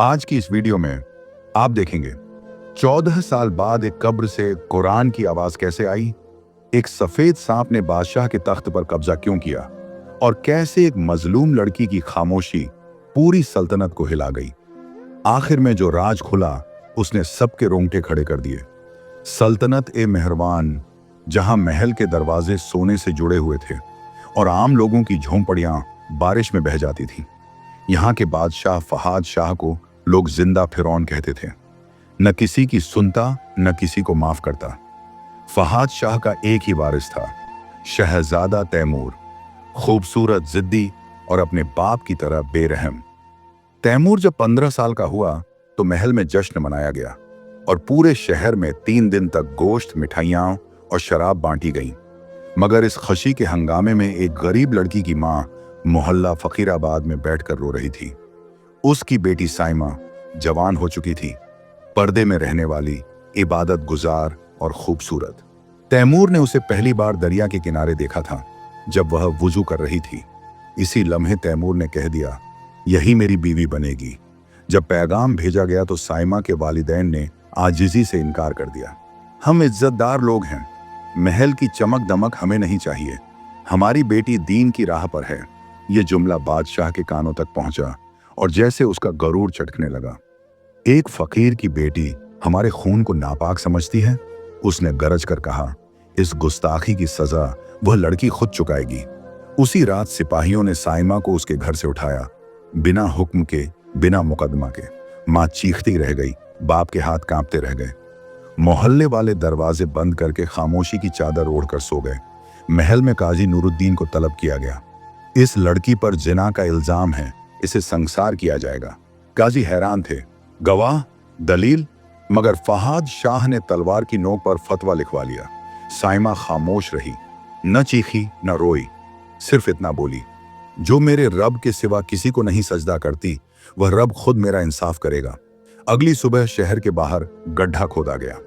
आज की इस वीडियो में आप देखेंगे 14 साल बाद एक कब्र से कुरान की आवाज कैसे आई, एक सफेद सांप ने बादशाह के तख्त पर कब्जा क्यों किया और कैसे एक मजलूम लड़की की खामोशी पूरी सल्तनत को हिला गई। आखिर में जो राज खुला उसने सबके रोंगटे खड़े कर दिए। सल्तनत ए मेहरबान, जहां महल के दरवाजे सोने से जुड़े हुए थे और आम लोगों की झोंपड़ियां बारिश में बह जाती थीं। यहाँ के बादशाह फहाद शाह को लोग जिंदा फिरौन कहते थे। न किसी की सुनता, न किसी को माफ करता। फहाद शाह का एक ही वारिस था, शहजादा तैमूर, खूबसूरत, जिद्दी और अपने बाप की तरह बेरहम। तैमूर जब 15 साल का हुआ तो महल में जश्न मनाया गया और पूरे शहर में 3 दिन तक गोश्त, मिठाइयां और शराब बांटी गई। मगर इस खुशी के हंगामे में एक गरीब लड़की की मां मोहल्ला फकीराबाद में बैठकर रो रही थी। उसकी बेटी साइमा जवान हो चुकी थी, पर्दे में रहने वाली, इबादत गुजार और खूबसूरत। तैमूर ने उसे पहली बार दरिया के किनारे देखा था जब वह वुजू कर रही थी। इसी लम्हे तैमूर ने कह दिया, यही मेरी बीवी बनेगी। जब पैगाम भेजा गया तो साइमा के वालिदैन ने आजिजी से इनकार कर दिया। हम इज्जतदार लोग हैं, महल की चमक दमक हमें नहीं चाहिए, हमारी बेटी दीन की राह पर है। यह जुमला बादशाह के कानों तक पहुंचा और जैसे उसका गरूर चटकने लगा। एक फकीर की बेटी हमारे खून को नापाक समझती है, उसने गरज कर कहा। इस गुस्ताखी की सजा वह लड़की खुद चुकाएगी। उसी रात सिपाहियों ने साइमा को उसके घर से उठाया, बिना हुक्म के, बिना मुकदमा के। मां चीखती रह गई, बाप के हाथ कांपते रह गए। मोहल्ले वाले दरवाजे बंद करके खामोशी की चादर ओढ़कर सो गए। महल में काजी नूरुद्दीन को तलब किया गया। इस लड़की पर जिना का इल्जाम है, इसे संसार किया जाएगा। काजी हैरान थे, गवाह, दलील? मगर फहाद शाह ने तलवार की नोक पर फतवा लिखवा लिया। साइमा खामोश रही, न चीखी न रोई, सिर्फ इतना बोली, जो मेरे रब के सिवा किसी को नहीं सजदा करती, वह रब खुद मेरा इंसाफ करेगा। अगली सुबह शहर के बाहर गड्ढा खोदा गया।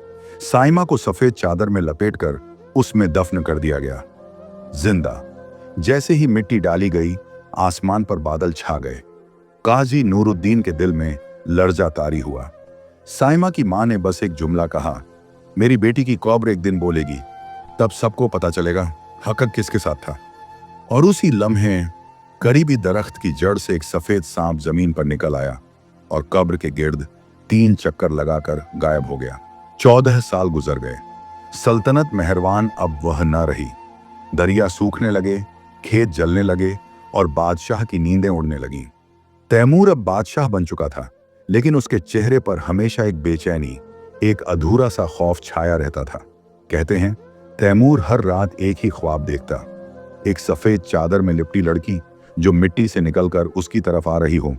साइमा को सफेद चादर में लपेटकर उसमें दफन कर दिया गया, जिंदा। जैसे ही मिट्टी डाली गई, आसमान पर बादल छा गए। काजी नूरुद्दीन के दिल में लर्जा तारी हुआ। साइमा की मां ने बस एक जुमला कहा, मेरी बेटी की कब्र एक दिन बोलेगी, तब सबको पता चलेगा हक किसके साथ था। और उसी लम्हे करीबी दरख्त की जड़ से एक सफेद सांप जमीन पर निकल आया और कब्र के गिर्द 3 चक्कर लगाकर गायब हो गया। 14 साल गुजर गए। सल्तनत मेहरबान अब वह न रही। दरिया सूखने लगे, खेत जलने लगे और बादशाह की नींदें उड़ने लगीं। तैमूर अब बादशाह बन चुका था, लेकिन उसके चेहरे पर हमेशा एक बेचैनी, एक अधूरा सा खौफ छाया रहता था। कहते हैं तैमूर हर रात एक ही ख्वाब देखता, एक सफेद चादर में लिपटी लड़की जो मिट्टी से निकलकर उसकी तरफ आ रही हो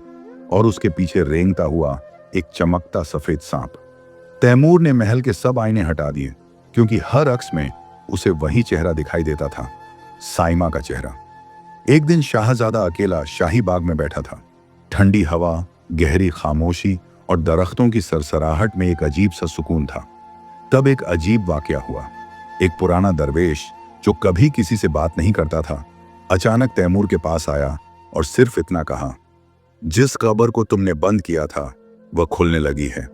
और उसके पीछे रेंगता हुआ एक चमकता सफेद सांप। तैमूर ने महल के सब आईने हटा दिए, क्योंकि हर अक्स में उसे वही चेहरा दिखाई देता था, साइमा का चेहरा। एक दिन शाहजादा अकेला शाही बाग में बैठा था। ठंडी हवा, गहरी खामोशी और दरख्तों की सरसराहट में एक अजीब सा सुकून था। तब एक अजीब वाकया हुआ। एक पुराना दरवेश जो कभी किसी से बात नहीं करता था, अचानक तैमूर के पास आया और सिर्फ इतना कहा, जिस कब्र को तुमने बंद किया था वह खुलने लगी है,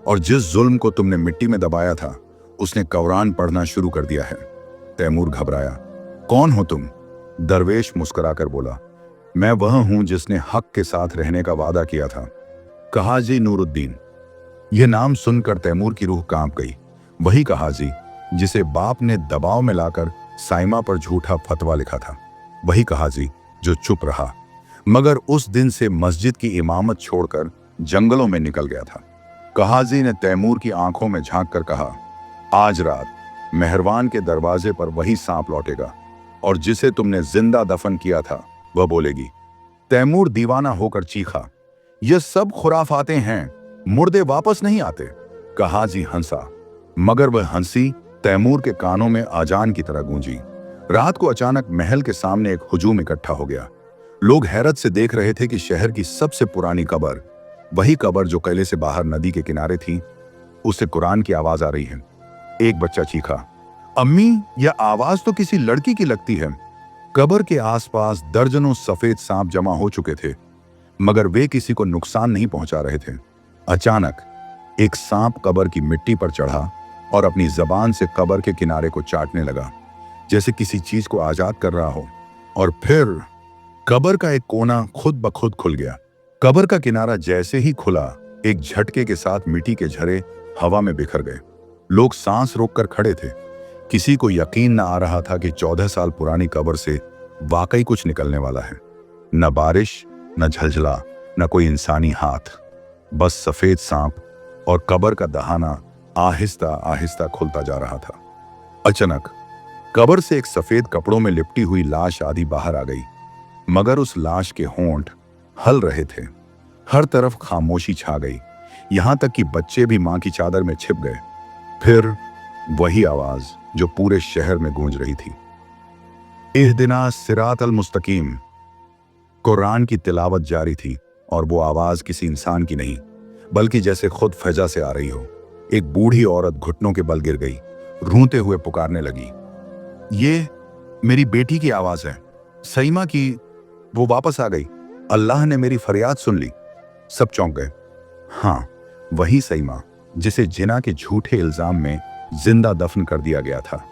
और जिस जुल्म को तुमने मिट्टी में दबाया था उसने कुरान पढ़ना शुरू कर दिया है। तैमूर घबराया। कौन हो तुम? दरवेश मुस्कुराकर बोला, मैं वह हूं जिसने हक के साथ रहने का वादा किया था, काजी नूरुद्दीन। यह नाम सुनकर तैमूर की रूह कांप गई। वही काजी जिसे बाप ने दबाव में लाकर साइमा पर झूठा फतवा लिखा था, वही काजी जो चुप रहा, मगर उस दिन से मस्जिद की इमामत छोड़कर जंगलों में निकल गया था। काजी ने तैमूर की आंखों में झांक कर कहा, आज रात मेहरबान के दरवाजे पर वही सांप लौटेगा और जिसे तुमने जिंदा दफन किया था वह बोलेगी। तैमूर दीवाना होकर चीखा, यह सब खुराफाते हैं, मुर्दे वापस नहीं आते। काजी हंसा, मगर वह हंसी तैमूर के कानों में आजान की तरह गूंजी। रात को अचानक महल के सामने एक हुजूम इकट्ठा हो गया। लोग हैरत से देख रहे थे कि शहर की सबसे पुरानी कब्र, वही कब्र जो किले से बाहर नदी के किनारे थी, उससे कुरान की आवाज आ रही है। एक बच्चा चीखा, अम्मी, यह आवाज तो किसी लड़की की लगती है। कब्र के आसपास दर्जनों सफेद सांप जमा हो चुके थे, मगर वे किसी को नुकसान नहीं पहुंचा रहे थे। अचानक एक सांप कब्र की मिट्टी पर चढ़ा और अपनी जबान से कब्र के किनारे को चाटने लगा, जैसे किसी चीज को आजाद कर रहा हो। और फिर कब्र का एक कोना खुद ब खुद खुल गया। कब्र का किनारा जैसे ही खुला, एक झटके के साथ मिट्टी के झरे हवा में बिखर गए। लोग सांस रोककर खड़े थे। किसी को यकीन न आ रहा था कि 14 साल पुरानी कब्र से वाकई कुछ निकलने वाला है। न बारिश, न झलझला, न कोई इंसानी हाथ, बस सफेद सांप और कब्र का दहाना आहिस्ता आहिस्ता खुलता जा रहा था। अचानक कब्र से एक सफेद कपड़ों में लिपटी हुई लाश आधी बाहर आ गई, मगर उस लाश के होंठ हल रहे थे। हर तरफ खामोशी छा गई, यहां तक कि बच्चे भी मां की चादर में छिप गए। फिर वही आवाज जो पूरे शहर में गूंज रही थी, इहदिना सिरातल मुस्तकीम। कुरान की तिलावत जारी थी और वो आवाज किसी इंसान की नहीं, बल्कि जैसे खुद फजा से आ रही हो। एक बूढ़ी औरत घुटनों के बल गिर गई, रोते हुए पुकारने लगी, ये मेरी बेटी की आवाज है, सईमा की, वो वापस आ गई, अल्लाह ने मेरी फरियाद सुन ली। सब चौंक गए। हाँ, वही सईमा जिसे जिना के झूठे इल्जाम में जिंदा दफन कर दिया गया था,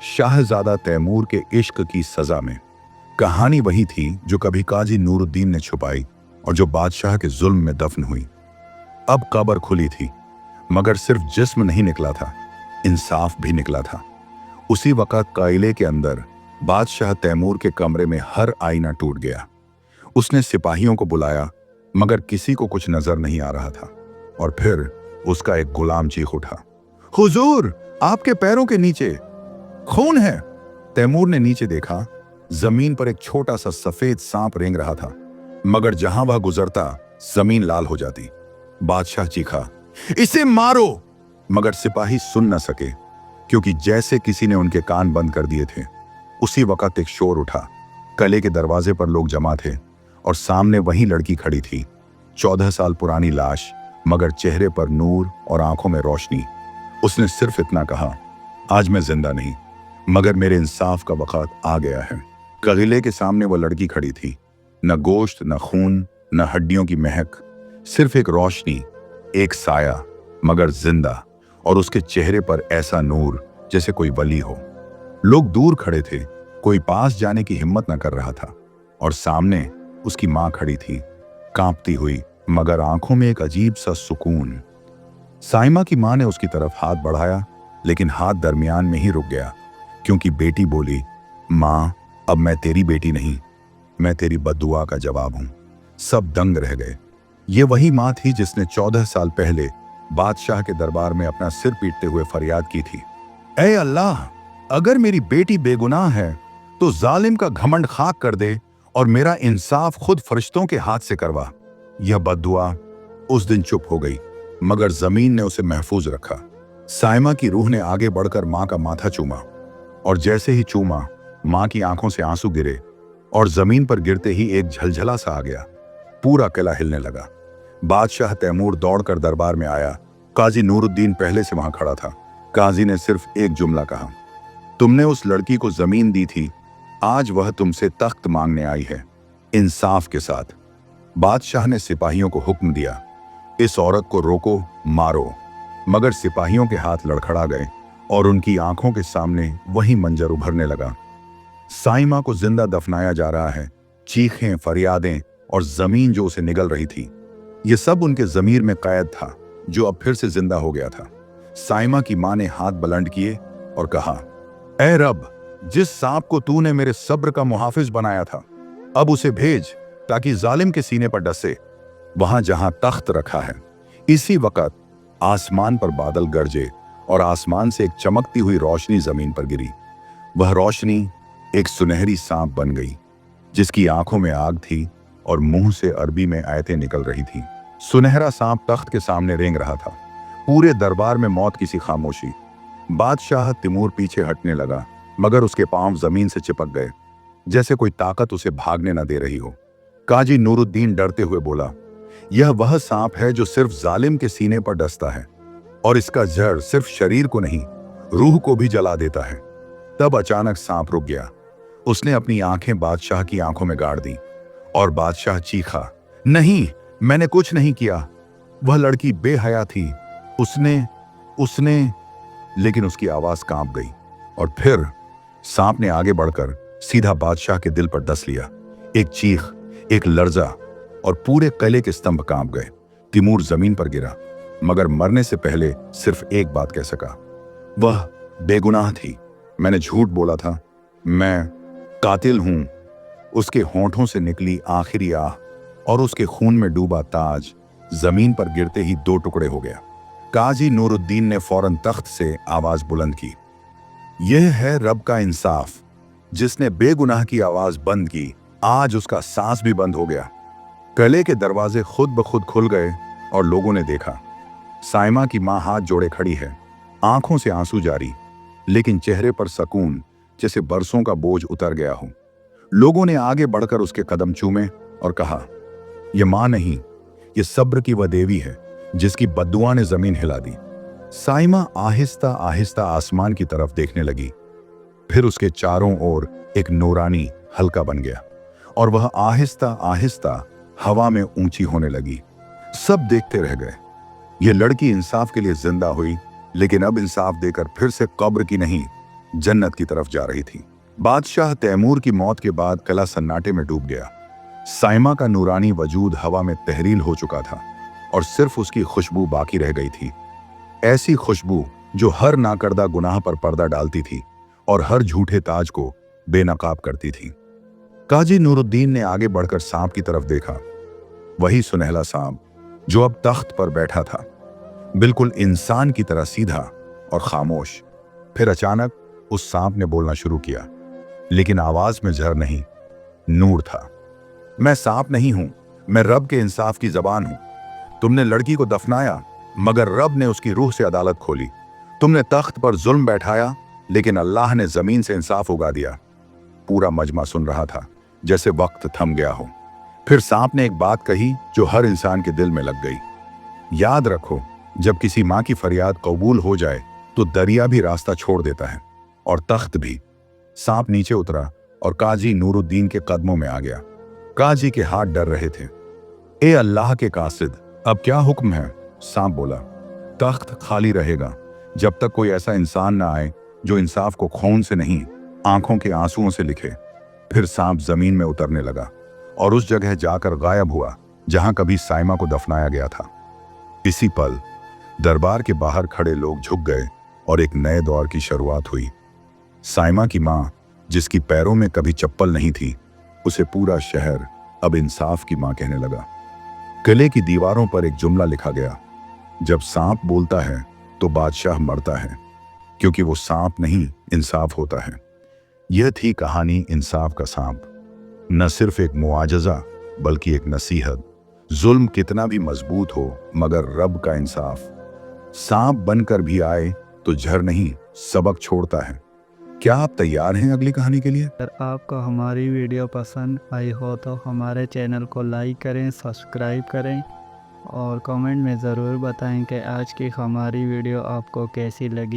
शाहजादा तैमूर के इश्क की सजा में। कहानी वही थी जो कभी काजी नूरुद्दीन ने छुपाई और जो बादशाह के जुल्म में दफन हुई। अब कब्र खुली थी, मगर सिर्फ जिस्म नहीं निकला था, इंसाफ भी निकला था। उसी वक्त कायले के अंदर बादशाह तैमूर के कमरे में हर आईना टूट गया। उसने सिपाहियों को बुलाया, मगर किसी को कुछ नजर नहीं आ रहा था। और फिर उसका एक गुलाम चीख उठा, हुजूर, आपके पैरों के नीचे खून है। तैमूर ने नीचे देखा, जमीन पर एक छोटा सा सफेद सांप रेंग रहा था, मगर जहां वह गुजरता जमीन लाल हो जाती। बादशाह चीखा, इसे मारो, मगर सिपाही सुन न सके, क्योंकि जैसे किसी ने उनके कान बंद कर दिए थे। उसी वक्त एक शोर उठा। कले के दरवाजे पर लोग जमा थे और सामने वही लड़की खड़ी थी, 14 साल पुरानी लाश, मगर चेहरे पर नूर और आंखों में रोशनी। उसने सिर्फ इतना कहा, आज मैं जिंदा नहीं, मगर मेरे इंसाफ का वक्त आ गया है। कगीले के सामने वो लड़की खड़ी थी, न गोश्त, न खून, न हड्डियों की महक, सिर्फ एक रोशनी, एक साया, मगर जिंदा। और उसके चेहरे पर ऐसा नूर जैसे कोई वली हो। लोग दूर खड़े थे, कोई पास जाने की हिम्मत न कर रहा था। और सामने उसकी मां खड़ी थी, कांपती हुई, मगर आंखों में एक अजीब सा सुकून। साइमा की मां ने उसकी तरफ हाथ बढ़ाया, लेकिन हाथ दरमियान में ही रुक गया, क्योंकि बेटी बोली, मां, अब मैं तेरी बेटी नहीं, मैं तेरी बद्दुआ का जवाब हूं। सब दंग रह गए। ये वही मां थी जिसने 14 साल पहले बादशाह के दरबार में अपना सिर पीटते हुए फरियाद की थी, ऐ अल्लाह, अगर मेरी बेटी बेगुनाह है तो जालिम का घमंड खाक कर दे और मेरा इंसाफ खुद फरिश्तों के हाथ से करवा। यह बद्दुआ उस दिन चुप हो गई, मगर जमीन ने उसे महफूज रखा। साइमा की रूह ने आगे बढ़कर मां का माथा चूमा, और जैसे ही चूमा, मां की आंखों से आंसू गिरे और जमीन पर गिरते ही एक झलझला सा आ गया। पूरा किला हिलने लगा। बादशाह तैमूर दौड़कर दरबार में आया। काजी नूरुद्दीन पहले से वहां खड़ा था। काजी ने सिर्फ एक जुमला कहा, तुमने उस लड़की को जमीन दी थी, आज वह तुमसे तख्त मांगने आई है, इंसाफ के साथ। बादशाह ने सिपाहियों को हुक्म दिया, इस औरत को रोको, मारो। मगर सिपाहियों के हाथ लड़खड़ा गए और उनकी आंखों के सामने वही मंजर उभरने लगा। साइमा को जिंदा दफनाया जा रहा है, चीखें, फरियादें और जमीन जो उसे निगल रही थी, ये सब उनके जमीर में कैद था, जो अब फिर से जिंदा हो गया था। साइमा की मां ने हाथ बुलंद किए और कहा, ऐ रब, जिस सांप को तूने मेरे सब्र का मुहाफिज बनाया था, अब उसे भेज ताकि जालिम के सीने पर डसे, वहां जहां तख्त रखा है। इसी वक्त आसमान पर बादल गरजे और आसमान से एक चमकती हुई रोशनी जमीन पर गिरी। वह रोशनी एक सुनहरी सांप बन गई, जिसकी आंखों में आग थी और मुंह से अरबी में आयतें निकल रही थीं। सुनहरा सांप तख्त के सामने रेंग रहा था। पूरे दरबार में मौत की सी खामोशी। बादशाह तैमूर पीछे हटने लगा, मगर उसके पांव जमीन से चिपक गए, जैसे कोई ताकत उसे भागने न दे रही हो। काजी नूरुद्दीन डरते हुए बोला, यह वह सांप है जो सिर्फ जालिम के सीने पर डसता है, और इसका जहर सिर्फ शरीर को नहीं, रूह को भी जला देता है। तब अचानक सांप रुक गया। उसने अपनी आंखें बादशाह की आंखों में गाड़ दी और बादशाह चीखा, नहीं, मैंने कुछ नहीं किया। वह लड़की बेहया थी। उसने उसने लेकिन उसकी आवाज कांप गई और फिर सांप ने आगे बढ़कर सीधा बादशाह के दिल पर डस लिया। एक चीख, एक लर्जा और पूरे किले के स्तंभ कांप गए। तिमूर जमीन पर गिरा, मगर मरने से पहले सिर्फ एक बात कह सका, वह बेगुनाह थी। मैंने झूठ बोला था, मैं कातिल हूं। उसके होंठों से निकली आखिरी आह और उसके खून में डूबा ताज जमीन पर गिरते ही दो टुकड़े हो गया। काजी नूरुद्दीन ने फौरन तख्त से आवाज बुलंद की, यह है रब का इंसाफ। जिसने बेगुनाह की आवाज बंद की, आज उसका सांस भी बंद हो गया। किले के दरवाजे खुद ब खुद खुल गए और लोगों ने देखा, साइमा की मां हाथ जोड़े खड़ी है, आंखों से आंसू जारी, लेकिन चेहरे पर सुकून, जैसे बरसों का बोझ उतर गया हो। लोगों ने आगे बढ़कर उसके कदम चूमे और कहा, यह मां नहीं, ये सब्र की वह देवी है जिसकी बद्दुआ ने जमीन हिला दी। साइमा आहिस्ता आहिस्ता आसमान की तरफ देखने लगी। फिर उसके चारों ओर एक नूरानी हल्का बन गया और वह आहिस्ता आहिस्ता हवा में ऊंची होने लगी। सब देखते रह गए। यह लड़की इंसाफ के लिए जिंदा हुई, लेकिन अब इंसाफ देकर फिर से कब्र की नहीं, जन्नत की तरफ जा रही थी। बादशाह तैमूर की मौत के बाद किला सन्नाटे में डूब गया। साइमा का नूरानी वजूद हवा में तहरील हो चुका था और सिर्फ उसकी खुशबू बाकी रह गई थी। ऐसी खुशबू जो हर नाकर्दा गुनाह पर पर्दा डालती थी और हर झूठे ताज को बेनकाब करती थी। काजी नूरुद्दीन ने आगे बढ़कर सांप की तरफ देखा, वही सुनहला सांप जो अब तख्त पर बैठा था, बिल्कुल इंसान की तरह सीधा और खामोश। फिर अचानक उस सांप ने बोलना शुरू किया, लेकिन आवाज में जहर नहीं, नूर था। मैं सांप नहीं हूं, मैं रब के इंसाफ की जबान हूं। तुमने लड़की को दफनाया, मगर रब ने उसकी रूह से अदालत खोली। तुमने तख्त पर जुल्म बैठाया, लेकिन अल्लाह ने जमीन से इंसाफ उगा दिया। पूरा मजमा सुन रहा था, जैसे वक्त थम गया हो। फिर सांप ने एक बात कही जो हर इंसान के दिल में लग गई, याद रखो, जब किसी माँ की फरियाद कबूल हो जाए तो दरिया भी रास्ता छोड़ देता है और तख्त भी। सांप नीचे उतरा और काजी नूरुद्दीन के कदमों में आ गया। काजी के हाथ डर रहे थे। ए अल्लाह के कासिद, अब क्या हुक्म है? सांप बोला, तख्त खाली रहेगा जब तक कोई ऐसा इंसान ना आए जो इंसाफ को खून से नहीं, आंखों के आंसुओं से लिखे। फिर सांप जमीन में उतरने लगा और उस जगह जाकर गायब हुआ जहां कभी साइमा को दफनाया गया था। इसी पल दरबार के बाहर खड़े लोग झुक गए और एक नए दौर की शुरुआत हुई। साइमा की मां, जिसकी पैरों में कभी चप्पल नहीं थी, उसे पूरा शहर अब इंसाफ की मां कहने लगा। किले की दीवारों पर एक जुमला लिखा गया, जब सांप बोलता है तो बादशाह मरता है, क्योंकि वो सांप नहीं, इंसाफ होता है। यह थी कहानी इंसाफ का सांप। न सिर्फ एक मुआजजा, बल्कि एक नसीहत। जुल्म कितना भी मजबूत हो, मगर रब का इंसाफ सांप बनकर भी आए तो जहर नहीं, सबक छोड़ता है। क्या आप तैयार हैं अगली कहानी के लिए? अगर आपको हमारी वीडियो पसंद आई हो तो हमारे चैनल को लाइक करें, सब्सक्राइब करें और कमेंट में ज़रूर बताएं कि आज की हमारी वीडियो आपको कैसी लगी।